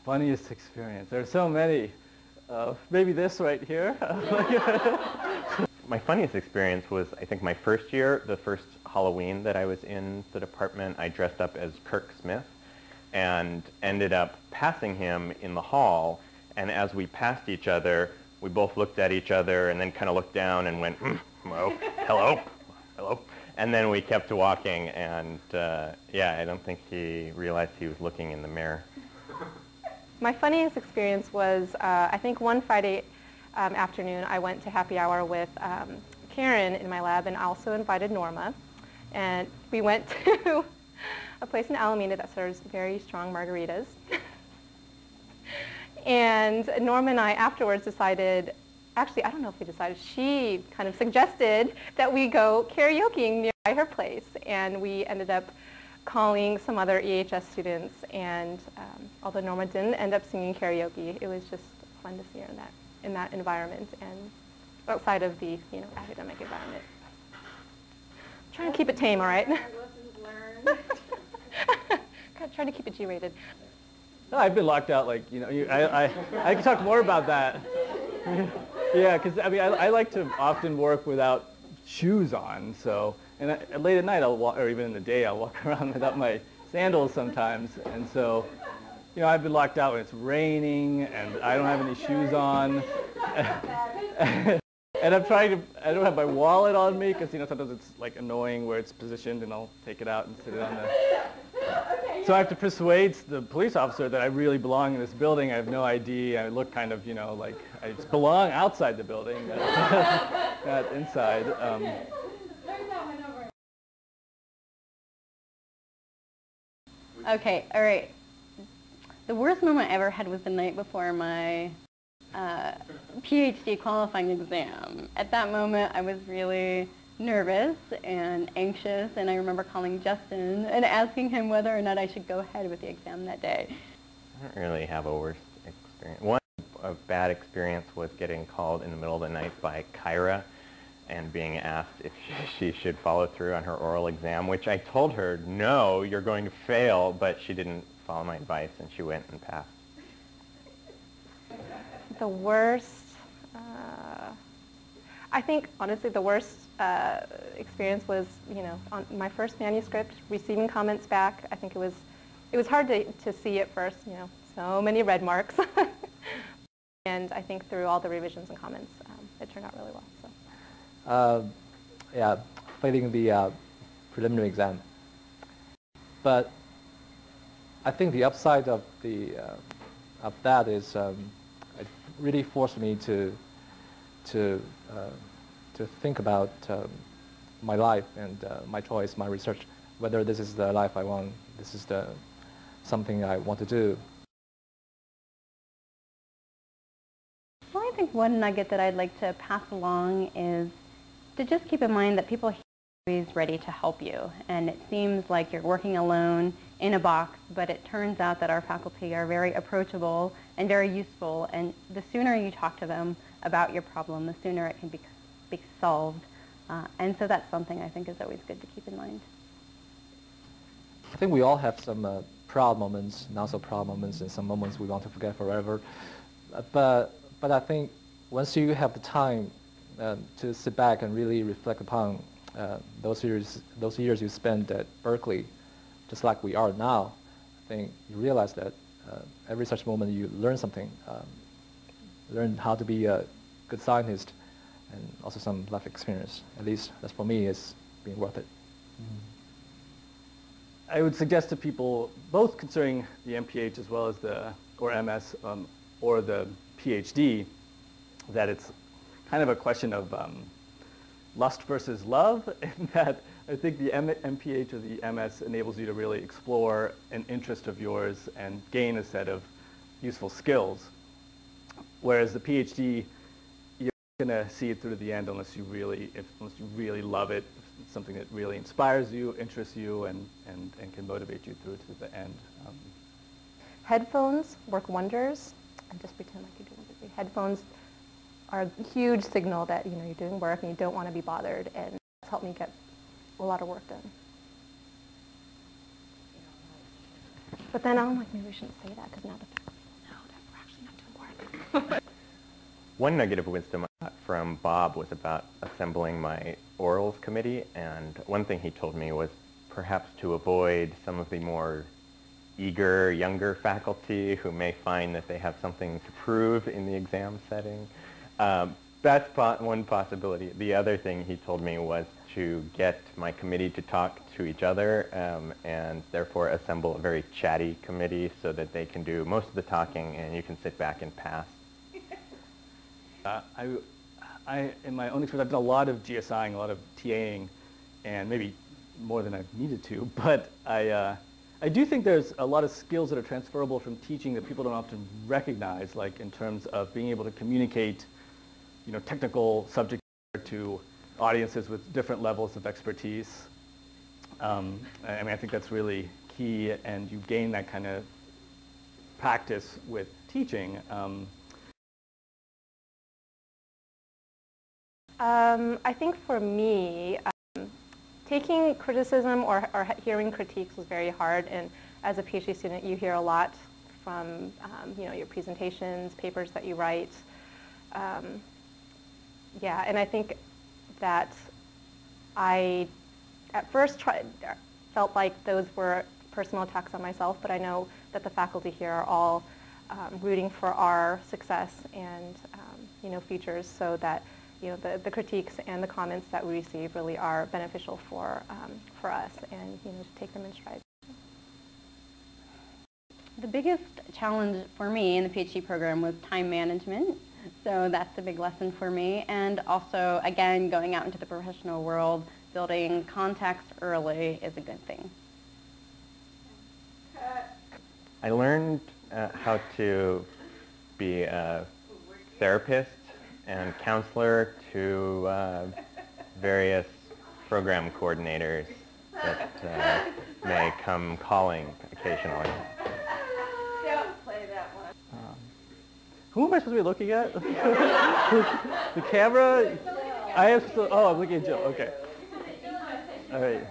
Funniest experience. There are so many. Maybe this right here. My funniest experience was, I think, my first year, the first Halloween that I was in the department. I dressed up as Kirk Smith and ended up passing him in the hall. And as we passed each other, we both looked at each other and then kind of looked down and went, hello, hello, hello. And then we kept walking, and yeah, I don't think he realized he was looking in the mirror. My funniest experience was, I think one Friday afternoon, I went to happy hour with Karen in my lab, and also invited Norma. And we went to a place in Alameda that serves very strong margaritas. And Norma and I afterwards decided, actually, I don't know if we decided, she kind of suggested that we go karaokeing nearby her place. And we ended up calling some other EHS students, and although Norma didn't end up singing karaoke, it was just fun to see her in that environment and outside of the academic environment. Trying to keep it tame, all right? Lessons learned. Trying to keep it G-rated. No, I've been locked out. Like I can talk more about that. Yeah, because I mean I like to often work without shoes on. So and late at night I'll walk, or even in the day I'll walk around without my sandals sometimes. And so I've been locked out when it's raining and I don't have any shoes on. And I'm trying to, I don't have my wallet on me because sometimes it's like annoying where it's positioned, and I'll take it out and sit it on the. So I have to persuade the police officer that I really belong in this building. I have no ID. I look kind of, like I just belong outside the building, not inside. Okay, all right. The worst moment I ever had was the night before my PhD qualifying exam. At that moment, I was really nervous and anxious, and I remember calling Justin and asking him whether or not I should go ahead with the exam that day. I don't really have a worst experience. One bad experience was getting called in the middle of the night by Kyra and being asked if she should follow through on her oral exam, which I told her, no, you're going to fail, but she didn't follow my advice, and she went and passed. The worst, I think, honestly, the worst experience was, on my first manuscript, receiving comments back. I think it was hard to see at first, so many red marks. And I think through all the revisions and comments, it turned out really well. So. Yeah, failing the preliminary exam. But I think the upside of that is it really forced me to think about my life and my choice, my research, whether this is the life I want, this is something I want to do. Well, I think one nugget that I'd like to pass along is to just keep in mind that people are always ready to help you. And it seems like you're working alone in a box, but it turns out that our faculty are very approachable and very useful. And the sooner you talk to them about your problem, the sooner it can be solved. And so that's something I think is always good to keep in mind. I think we all have some proud moments, not so proud moments, and some moments we want to forget forever. But I think once you have the time to sit back and really reflect upon those years you spent at Berkeley, just like we are now, I think you realize that every such moment you learn something, learn how to be a good scientist, and also some life experience. At least that's for me, it's been worth it. I would suggest to people, both considering the MPH as well as or MS or the PhD, that it's kind of a question of lust versus love, in that I think the MPH or the MS enables you to really explore an interest of yours and gain a set of useful skills, whereas the PhD, you're not going to see it through to the end unless you really love it, it's something that really inspires you, interests you, and can motivate you through to the end. Headphones work wonders. And just pretend like you're doing busy. Headphones are a huge signal that you're doing work and you don't want to be bothered, and it's helped me get a lot of work done. But then I'm like, maybe we shouldn't say that because now the faculty One nugget of wisdom I got from Bob was about assembling my orals committee, and one thing he told me was perhaps to avoid some of the more eager, younger faculty who may find that they have something to prove in the exam setting. That's one possibility. The other thing he told me was to get my committee to talk to each other and therefore assemble a very chatty committee so that they can do most of the talking and you can sit back and pass. In my own experience, I've done a lot of GSIing, a lot of TAing, and maybe more than I've needed to, but I do think there's a lot of skills that are transferable from teaching that people don't often recognize, like in terms of being able to communicate, technical subject matter to audiences with different levels of expertise. I think that's really key, and you gain that kind of practice with teaching. I think for me, taking criticism or hearing critiques was very hard, and as a PhD student, you hear a lot from your presentations, papers that you write. Yeah, and I think that I at first felt like those were personal attacks on myself, but I know that the faculty here are all rooting for our success and futures, so that the critiques and the comments that we receive really are beneficial for us, and to take them in stride. The biggest challenge for me in the PhD program was time management. So that's the big lesson for me. And also, again, going out into the professional world, building contacts early is a good thing. I learned how to be a therapist and counselor to various program coordinators that may come calling occasionally. Don't play that one. Who am I supposed to be looking at? The camera? I'm looking at Jill. Okay. All right.